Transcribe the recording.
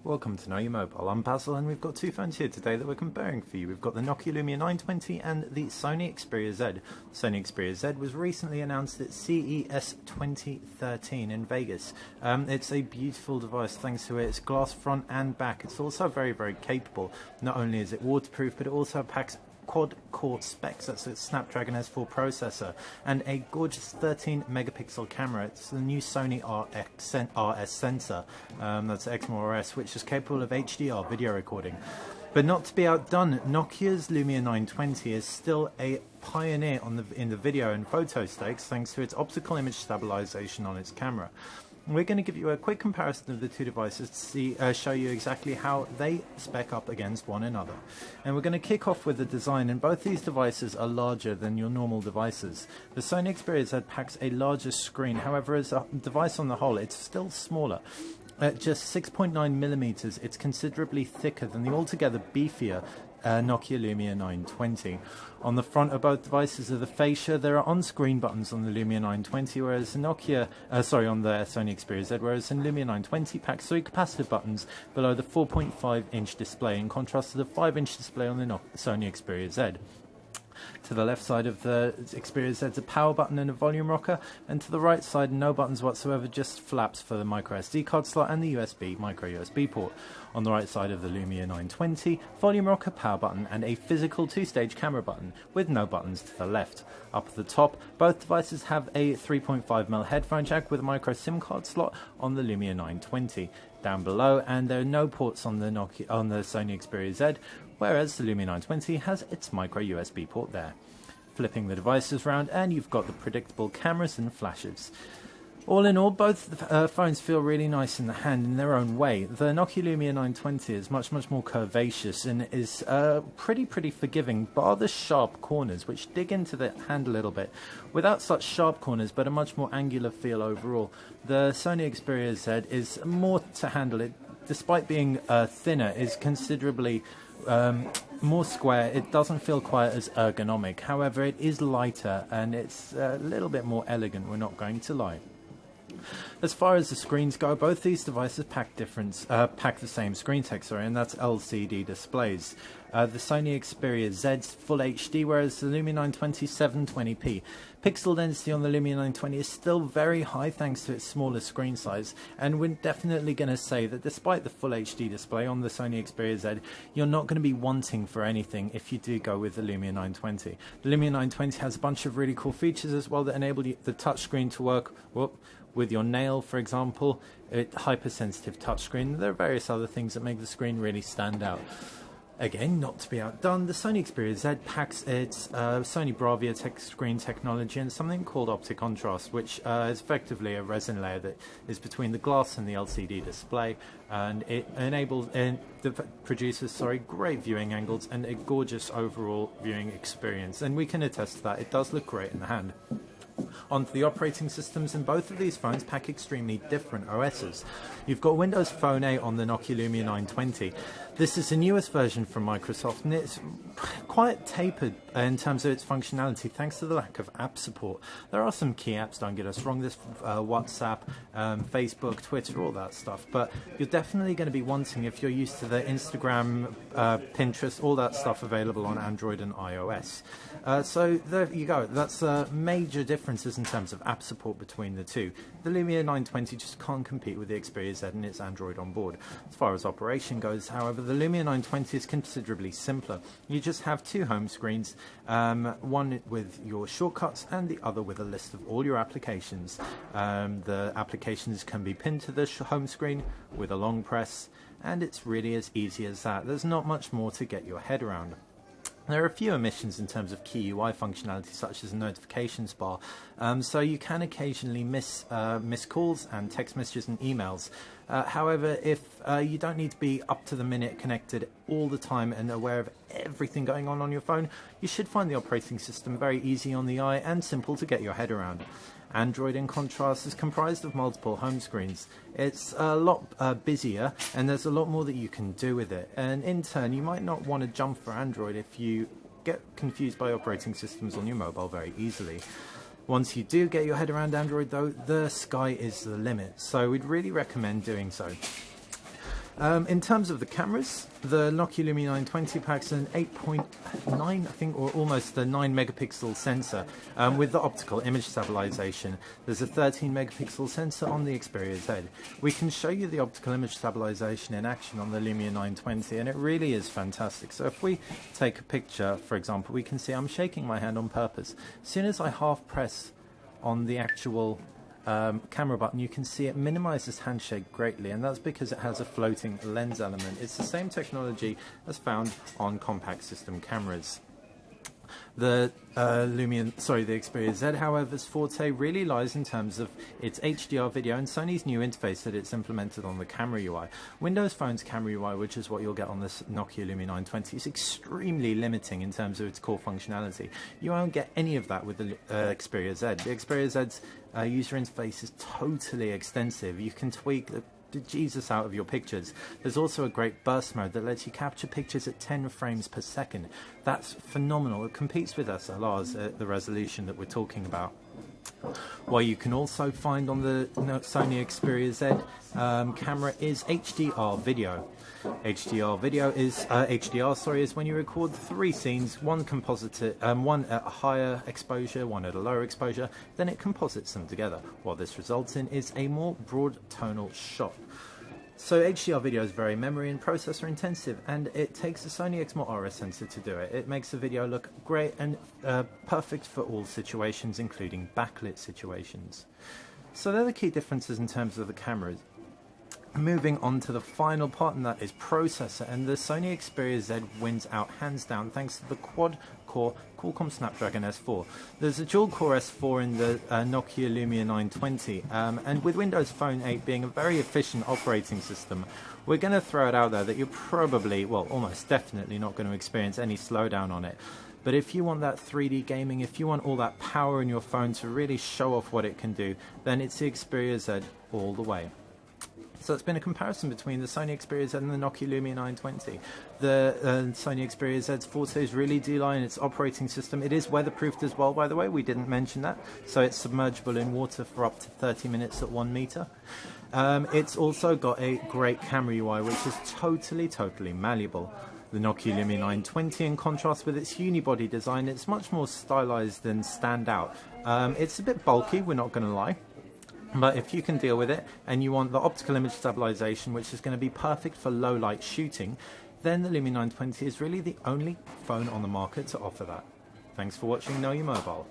Welcome to Know Your Mobile. I'm Basil and we've got two phones here today that we're comparing for you. We've got the Nokia Lumia 920 and the Sony Xperia Z. The Sony Xperia Z was recently announced at CES 2013 in Vegas. It's a beautiful device thanks to its glass front and back. It's also very, very capable. Not only is it waterproof, but it also packs quad-core specs. That's a Snapdragon S4 processor and a gorgeous 13 megapixel camera. It's the new Sony RS sensor, that's XMOR RS, which is capable of HDR video recording. But not to be outdone, Nokia's Lumia 920 is still a pioneer in the video and photo stakes thanks to its optical image stabilization on its camera. We're going to give you a quick comparison of the two devices to show you exactly how they spec up against one another. And we're going to kick off with the design, and both these devices are larger than your normal devices. The Sony Xperia Z packs a larger screen, however as a device on the whole it's still smaller. At just 6.9 millimeters, it's considerably thicker than the altogether beefier Nokia Lumia 920. On the front of both devices of the fascia, there are on-screen buttons on the Lumia 920, whereas the on the Sony Xperia Z, whereas the Lumia 920 packs 3 capacitive buttons below the 4.5-inch display, in contrast to the 5-inch display on the Sony Xperia Z. To the left side of the Xperia Z is a power button and a volume rocker, and to the right side no buttons whatsoever, just flaps for the micro SD card slot and the micro USB port. On the right side of the Lumia 920, volume rocker, power button and a physical 2-stage camera button with no buttons to the left. Up at the top, both devices have a 3.5mm headphone jack with a micro SIM card slot on the Lumia 920. Down below, and there are no ports on the Sony Xperia Z, whereas the Lumia 920 has its micro USB port there. Flipping the devices around and you've got the predictable cameras and flashes. All in all, both phones feel really nice in the hand in their own way. The Nokia Lumia 920 is much more curvaceous and is pretty forgiving, bar the sharp corners which dig into the hand a little bit. Without such sharp corners, but a much more angular feel overall. The Sony Xperia Z is more to handle. It, despite being thinner, is considerably more square. It doesn't feel quite as ergonomic. However, it is lighter and it's a little bit more elegant, we're not going to lie. As far as the screens go, both these devices pack the same screen tech, and that's LCD displays. The Sony Xperia Z's Full HD, whereas the Lumia 920 720p. Pixel density on the Lumia 920 is still very high thanks to its smaller screen size, and we're definitely going to say that despite the Full HD display on the Sony Xperia Z, you're not going to be wanting for anything if you do go with the Lumia 920. The Lumia 920 has a bunch of really cool features as well that enable the touchscreen to work with your nail, for example, hypersensitive touchscreen. There are various other things that make the screen really stand out. Again, not to be outdone, the Sony Xperia Z packs its Sony Bravia screen technology and something called optic contrast, which is effectively a resin layer that is between the glass and the LCD display, and it produces great viewing angles and a gorgeous overall viewing experience. And we can attest to that. It does look great in the hand. Onto the operating systems, and both of these phones pack extremely different OSs. You've got Windows Phone 8 on the Nokia Lumia 920. This is the newest version from Microsoft, and it's quite tapered in terms of its functionality thanks to the lack of app support. There are some key apps, don't get us wrong, there's WhatsApp, Facebook, Twitter, all that stuff, but you're definitely going to be wanting, if you're used to the Instagram, Pinterest, all that stuff available on Android and iOS. So there you go, that's major differences in terms of app support between the two. The Lumia 920 just can't compete with the Xperia Z and its Android on board. As far as operation goes, however, the Lumia 920 is considerably simpler. You just have two home screens, one with your shortcuts and the other with a list of all your applications. The applications can be pinned to the home screen with a long press, and it's really as easy as that. There's not much more to get your head around. There are a few omissions in terms of key UI functionality, such as a notifications bar, so you can occasionally miss calls and text messages and emails. However, if you don't need to be up to the minute connected all the time and aware of everything going on your phone, you should find the operating system very easy on the eye and simple to get your head around. Android, in contrast, is comprised of multiple home screens. It's a lot busier, and there's a lot more that you can do with it. And in turn, you might not want to jump for Android if you get confused by operating systems on your mobile very easily. Once you do get your head around Android, though, the sky is the limit, so we'd really recommend doing so. In terms of the cameras, the Nokia Lumia 920 packs an 8.9, I think, or almost a 9 megapixel sensor with the optical image stabilization. There's a 13 megapixel sensor on the Xperia Z. We can show you the optical image stabilization in action on the Lumia 920, and it really is fantastic. So if we take a picture, for example, we can see I'm shaking my hand on purpose. As soon as I half press on the actual camera button, you can see it minimizes handshake greatly, and that's because it has a floating lens element. It's the same technology as found on compact system cameras. The the Xperia Z, however's forte really lies in terms of its HDR video and Sony's new interface that it's implemented on the camera UI. Windows Phone's camera UI, which is what you'll get on this Nokia Lumia 920, is extremely limiting in terms of its core functionality. You won't get any of that with the Xperia Z. The Xperia Z's user interface is totally extensive. You can tweak the Jesus out of your pictures. There's also a great burst mode that lets you capture pictures at 10 frames per second. That's phenomenal. It competes with SLRs at the resolution that we're talking about. What you can also find on the Sony Xperia Z camera is HDR video. HDR video is is when you record 3 scenes, one at a higher exposure, one at a lower exposure, then it composites them together. What this results in is a more broad tonal shot. So HDR video is very memory and processor intensive, and it takes a Sony Exmor Aura sensor to do it. It makes the video look great and perfect for all situations, including backlit situations. So they're the key differences in terms of the cameras. Moving on to the final part, and that is processor, and the Sony Xperia Z wins out hands down thanks to the quad-core Qualcomm Snapdragon S4. There's a dual-core S4 in the Nokia Lumia 920, and with Windows Phone 8 being a very efficient operating system, we're going to throw it out there that you're probably, well, almost definitely not going to experience any slowdown on it. But if you want that 3D gaming, if you want all that power in your phone to really show off what it can do, then it's the Xperia Z all the way. So it's been a comparison between the Sony Xperia Z and the Nokia Lumia 920. The Sony Xperia Z's forte is really D-line in its operating system. It is weatherproofed as well, by the way. We didn't mention that. So it's submergible in water for up to 30 minutes at 1 meter. It's also got a great camera UI, which is totally malleable. The Nokia Lumia 920, in contrast with its unibody design, it's much more stylized and stand out. It's a bit bulky, we're not going to lie. But if you can deal with it, and you want the optical image stabilization, which is going to be perfect for low light shooting, then the Lumia 920 is really the only phone on the market to offer that. Thanks for watching Know Your Mobile.